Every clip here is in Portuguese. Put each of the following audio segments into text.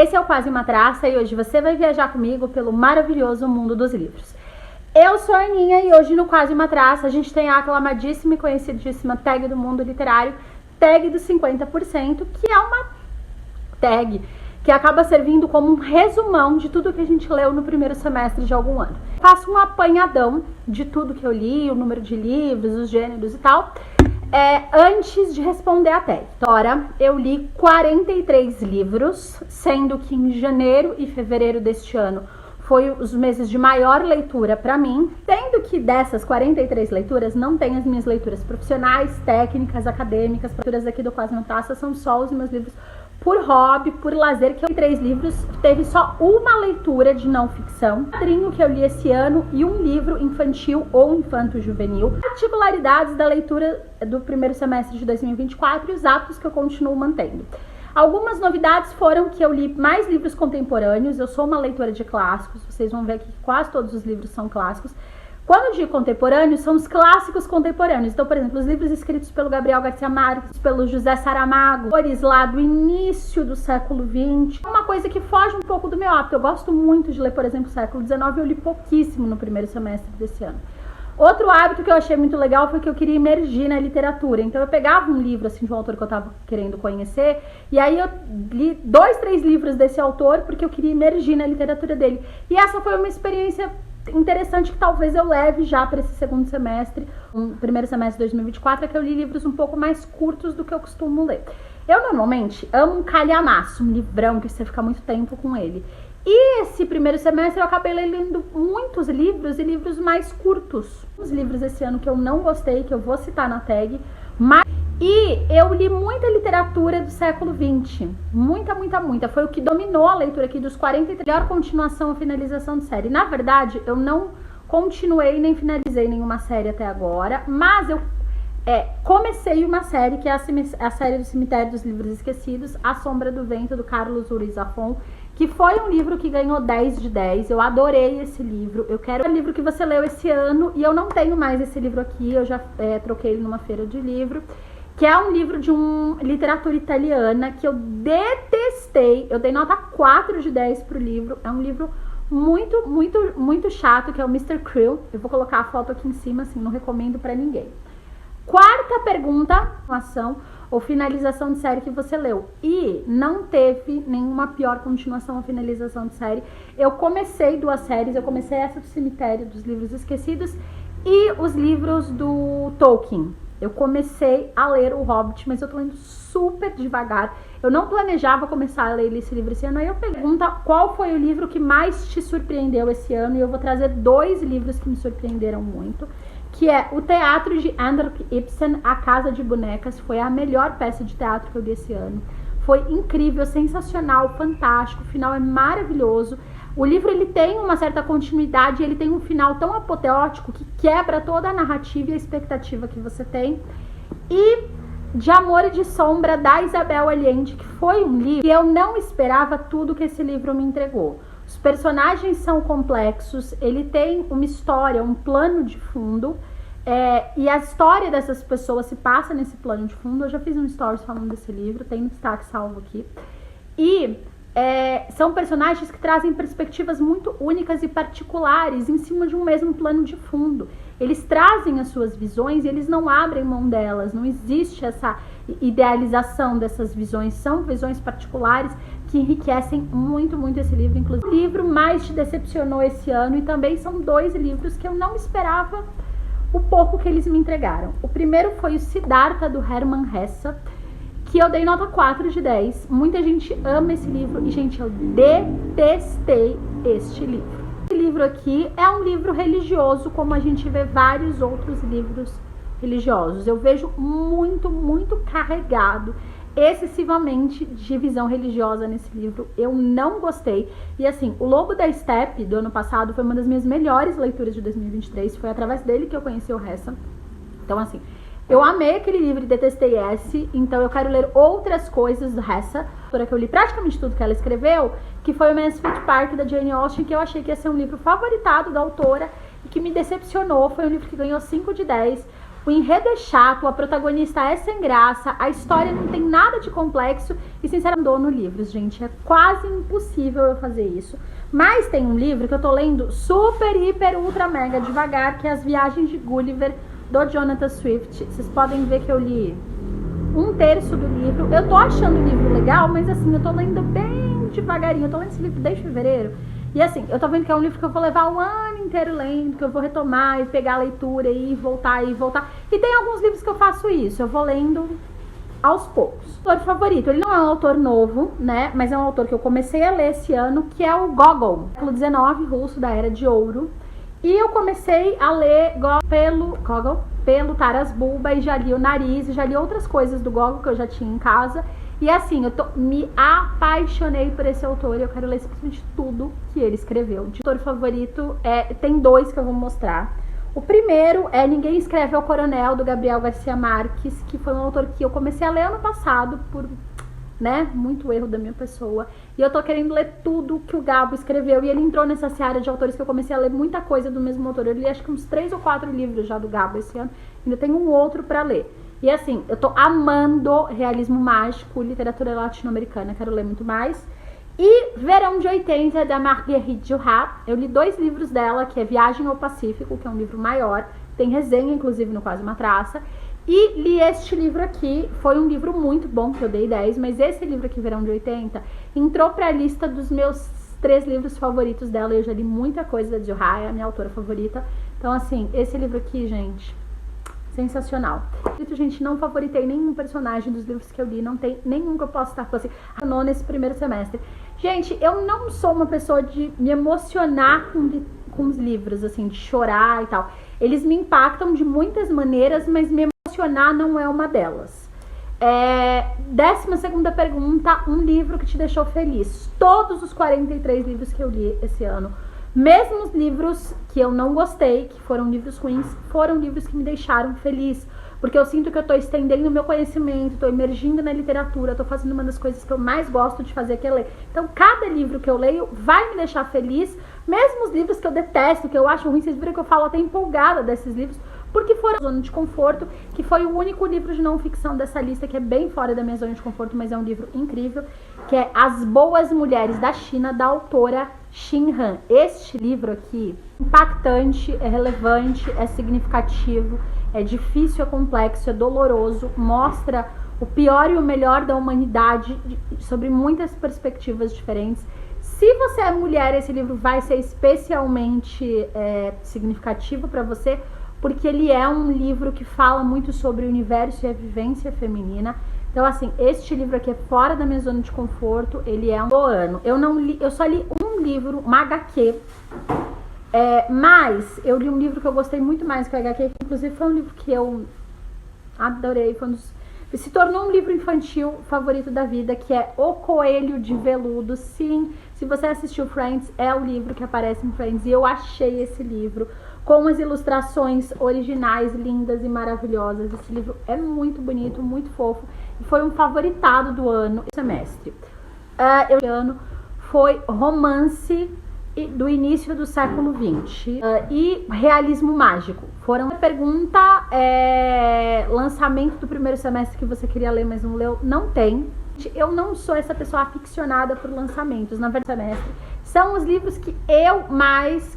Esse é o Quase uma Traça e hoje você vai viajar comigo pelo maravilhoso mundo dos livros. Eu sou a Aninha e hoje no Quase uma Traça a gente tem a aclamadíssima e conhecidíssima tag do mundo literário, tag dos 50%, que é uma tag que acaba servindo como um resumão de tudo que a gente leu no primeiro semestre de algum ano. Faço um apanhadão de tudo que eu li, o número de livros, os gêneros e tal, antes de responder a tag. Agora, eu li 43 livros, sendo que em janeiro e fevereiro deste ano foi os meses de maior leitura para mim, sendo que dessas 43 leituras não tem as minhas leituras profissionais, técnicas, acadêmicas. As leituras aqui do Quase uma Traça são só os meus livros por hobby, por lazer, que eu li 3 livros, teve só uma leitura de não ficção, um quadrinho que eu li esse ano e um livro infantil ou infanto-juvenil. Particularidades da leitura do primeiro semestre de 2024 e os hábitos que eu continuo mantendo. Algumas novidades foram que eu li mais livros contemporâneos, eu sou uma leitora de clássicos, vocês vão ver que quase todos os livros são clássicos. Quando eu digo contemporâneos, são os clássicos contemporâneos. Então, por exemplo, os livros escritos pelo Gabriel Garcia Marques, pelo José Saramago, autores lá do início do século XX. Uma coisa que foge um pouco do meu hábito. Eu gosto muito de ler, por exemplo, o século XIX, eu li pouquíssimo no primeiro semestre desse ano. Outro hábito que eu achei muito legal foi que eu queria imergir na literatura. Então eu pegava um livro assim de um autor que eu estava querendo conhecer, e aí eu li 2, 3 livros desse autor porque eu queria imergir na literatura dele. E essa foi uma experiência interessante que talvez eu leve já para esse segundo semestre, primeiro semestre de 2024, é que eu li livros um pouco mais curtos do que eu costumo ler. Eu normalmente amo um calhamaço, um livrão que você fica muito tempo com ele. E esse primeiro semestre eu acabei lendo muitos livros e livros mais curtos. Os livros esse ano que eu não gostei, que eu vou citar na tag, e eu li muita literatura do século XX. Muita. Foi o que dominou a leitura aqui dos 43. Melhor continuação ou finalização de série. Na verdade, eu não continuei nem finalizei nenhuma série até agora, mas eu comecei uma série que é a série do Cemitério dos Livros Esquecidos, A Sombra do Vento, do Carlos Ruiz Zafón, que foi um livro que ganhou 10 de 10. Eu adorei esse livro. Eu quero o livro que você leu esse ano e eu não tenho mais esse livro aqui. Eu já troquei ele numa feira de livro, que é um livro de literatura italiana que eu detestei. Eu dei nota 4 de 10 pro livro. É um livro muito chato, que é o Mr. Krill. Eu vou colocar a foto aqui em cima, assim, não recomendo pra ninguém. Quarta pergunta, ação ou finalização de série que você leu. E não teve nenhuma pior continuação ou finalização de série. Eu comecei 2 séries, eu comecei essa do Cemitério dos Livros Esquecidos e os livros do Tolkien. Eu comecei a ler O Hobbit, mas eu tô lendo super devagar. Eu não planejava começar a ler esse livro esse ano. Aí eu pergunto qual foi o livro que mais te surpreendeu esse ano. E eu vou trazer 2 livros que me surpreenderam muito, que é o Teatro de Henrik Ibsen, A Casa de Bonecas. Foi a melhor peça de teatro que eu li esse ano. Foi incrível, sensacional, fantástico. O final é maravilhoso. O livro ele tem uma certa continuidade, ele tem um final tão apoteótico que quebra toda a narrativa e a expectativa que você tem. E De Amor e de Sombra, da Isabel Allende, que foi um livro que eu não esperava tudo que esse livro me entregou. Os personagens são complexos, ele tem uma história, um plano de fundo, e a história dessas pessoas se passa nesse plano de fundo. Eu já fiz um stories falando desse livro, tem no destaque salvo aqui. E são personagens que trazem perspectivas muito únicas e particulares em cima de um mesmo plano de fundo. Eles trazem as suas visões e eles não abrem mão delas, não existe essa idealização dessas visões, são visões particulares que enriquecem muito esse livro. Inclusive, o livro mais te decepcionou esse ano, e também são 2 livros que eu não esperava o pouco que eles me entregaram. O primeiro foi o Siddhartha, do Hermann Hesse, que eu dei nota 4 de 10. Muita gente ama esse livro e, gente, eu detestei este livro. Esse livro aqui é um livro religioso, como a gente vê vários outros livros religiosos. Eu vejo muito carregado, excessivamente, de visão religiosa nesse livro. Eu não gostei. E assim, O Lobo da Steppe, do ano passado, foi uma das minhas melhores leituras de 2023. Foi através dele que eu conheci o Hesse. Então, assim, eu amei aquele livro e detestei esse. Então eu quero ler outras coisas do Hesse, que eu li praticamente tudo que ela escreveu, que foi o Mansfield Park, da Jane Austen, que eu achei que ia ser um livro favoritado da autora e que me decepcionou. Foi um livro que ganhou 5 de 10. o enredo é chato, a protagonista é sem graça, a história não tem nada de complexo e, sinceramente, eu no livros, gente. É quase impossível eu fazer isso. Mas tem um livro que eu tô lendo super, hiper, ultra, mega devagar, que é As Viagens de Gulliver, do Jonathan Swift. Vocês podem ver que eu li 1/3 do livro. Eu tô achando o livro legal, mas assim, eu tô lendo bem devagarinho. Eu tô lendo esse livro desde fevereiro. E assim, eu tô vendo que é um livro que eu vou levar o ano inteiro lendo, que eu vou retomar e pegar a leitura e voltar e voltar. E tem alguns livros que eu faço isso, eu vou lendo aos poucos. Autor favorito, ele não é um autor novo, né? Mas é um autor que eu comecei a ler esse ano, que é o Gogol, século XIX, russo, da Era de Ouro. E eu comecei a ler Gogol pelo Taras Bulba e já li o Nariz, e já li outras coisas do Gogol que eu já tinha em casa. E assim, me apaixonei por esse autor e eu quero ler simplesmente tudo que ele escreveu. De autor favorito, tem 2 que eu vou mostrar. O primeiro é Ninguém Escreve ao Coronel, do Gabriel Garcia Marques, que foi um autor que eu comecei a ler ano passado por, muito erro da minha pessoa. E eu tô querendo ler tudo que o Gabo escreveu. E ele entrou nessa seara de autores que eu comecei a ler muita coisa do mesmo autor. Eu li acho que uns 3 ou 4 livros já do Gabo esse ano. Ainda tem um outro pra ler. E assim, eu tô amando realismo mágico, literatura latino-americana, quero ler muito mais. E Verão de 80, da Marguerite Duras. Eu li 2 livros dela, que é Viagem ao Pacífico, que é um livro maior. Tem resenha, inclusive, no Quase uma Traça. E li este livro aqui, foi um livro muito bom, que eu dei 10, mas esse livro aqui, Verão de 80, entrou pra lista dos meus 3 livros favoritos dela. Eu já li muita coisa da Duras, é a minha autora favorita. Então, assim, esse livro aqui, gente, sensacional. Gente, não favoritei nenhum personagem dos livros que eu li, não tem nenhum que eu possa estar falando assim, nesse primeiro semestre. Gente, eu não sou uma pessoa de me emocionar com os livros, assim, de chorar e tal. Eles me impactam de muitas maneiras, mas me emocionar não é uma delas. 12ª pergunta, um livro que te deixou feliz. Todos os 43 livros que eu li esse ano, mesmo os livros que eu não gostei, que foram livros ruins, foram livros que me deixaram feliz. Porque eu sinto que eu tô estendendo o meu conhecimento, tô emergindo na literatura, tô fazendo uma das coisas que eu mais gosto de fazer, que é ler. Então, cada livro que eu leio vai me deixar feliz, mesmo os livros que eu detesto, que eu acho ruim. Vocês viram que eu falo até empolgada desses livros, porque foram zona de conforto, que foi o único livro de não ficção dessa lista, que é bem fora da minha zona de conforto, mas é um livro incrível, que é As Boas Mulheres da China, da autora Xin Han. Este livro aqui, impactante, é relevante, é significativo, é difícil, é complexo, é doloroso, mostra o pior e o melhor da humanidade sobre muitas perspectivas diferentes. Se você é mulher, esse livro vai ser especialmente significativo para você, porque ele é um livro que fala muito sobre o universo e a vivência feminina. Então, assim, este livro aqui é fora da minha zona de conforto, ele é um do ano. Eu só li um livro, uma HQ, mas eu li um livro que eu gostei muito mais que a HQ, que inclusive foi um livro que eu adorei, se tornou um livro infantil favorito da vida, que é O Coelho de Veludo. Sim, se você assistiu Friends, é o livro que aparece em Friends, e eu achei esse livro com as ilustrações originais, lindas e maravilhosas. Esse livro é muito bonito, muito fofo, e foi um favoritado do ano, semestre. Esse ano foi romance do início do século XX e realismo mágico. Foram a pergunta, lançamento do primeiro semestre que você queria ler, mas não leu, não tem. Eu não sou essa pessoa aficionada por lançamentos. Na verdade, semestre são os livros que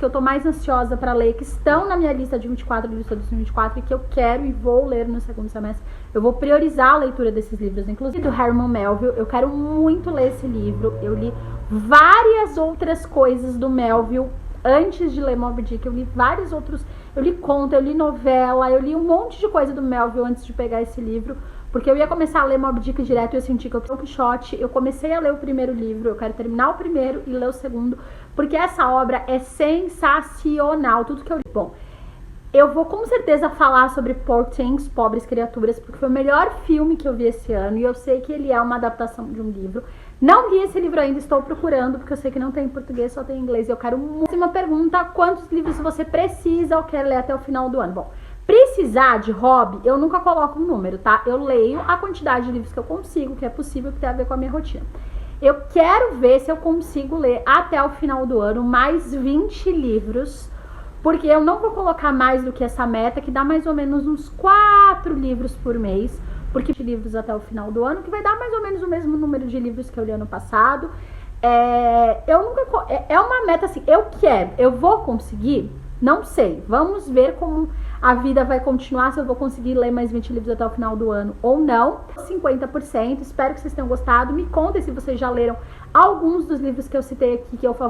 eu tô mais ansiosa para ler, que estão na minha lista de 24, lista de 2024, e que eu quero e vou ler no segundo semestre. Eu vou priorizar a leitura desses livros, inclusive do Herman Melville. Eu quero muito ler esse livro. Eu li várias outras coisas do Melville antes de ler Moby Dick. Eu li vários outros, eu li conto, eu li novela, eu li um monte de coisa do Melville antes de pegar esse livro, porque eu ia começar a ler Moby Dick direto e eu senti que eu Don Quixote. Eu comecei a ler o primeiro livro, eu quero terminar o primeiro e ler o segundo, porque essa obra é sensacional, tudo que eu li. Bom, eu vou com certeza falar sobre Poor Things, Pobres Criaturas, porque foi o melhor filme que eu vi esse ano, e eu sei que ele é uma adaptação de um livro. Não li esse livro ainda, estou procurando, porque eu sei que não tem em português, só tem em inglês, e eu quero muito. Uma pergunta: quantos livros você precisa ou quer ler até o final do ano? Bom, precisar de hobby, eu nunca coloco um número, tá? Eu leio a quantidade de livros que eu consigo, que é possível, que tem a ver com a minha rotina. Eu quero ver se eu consigo ler até o final do ano mais 20 livros, porque eu não vou colocar mais do que essa meta, que dá mais ou menos uns 4 livros por mês, porque livros até o final do ano, que vai dar mais ou menos o mesmo número de livros que eu li ano passado. É uma meta assim, eu vou conseguir? Não sei, vamos ver como a vida vai continuar, se eu vou conseguir ler mais 20 livros até o final do ano ou não. 50%, espero que vocês tenham gostado, me contem se vocês já leram alguns dos livros que eu citei aqui, que eu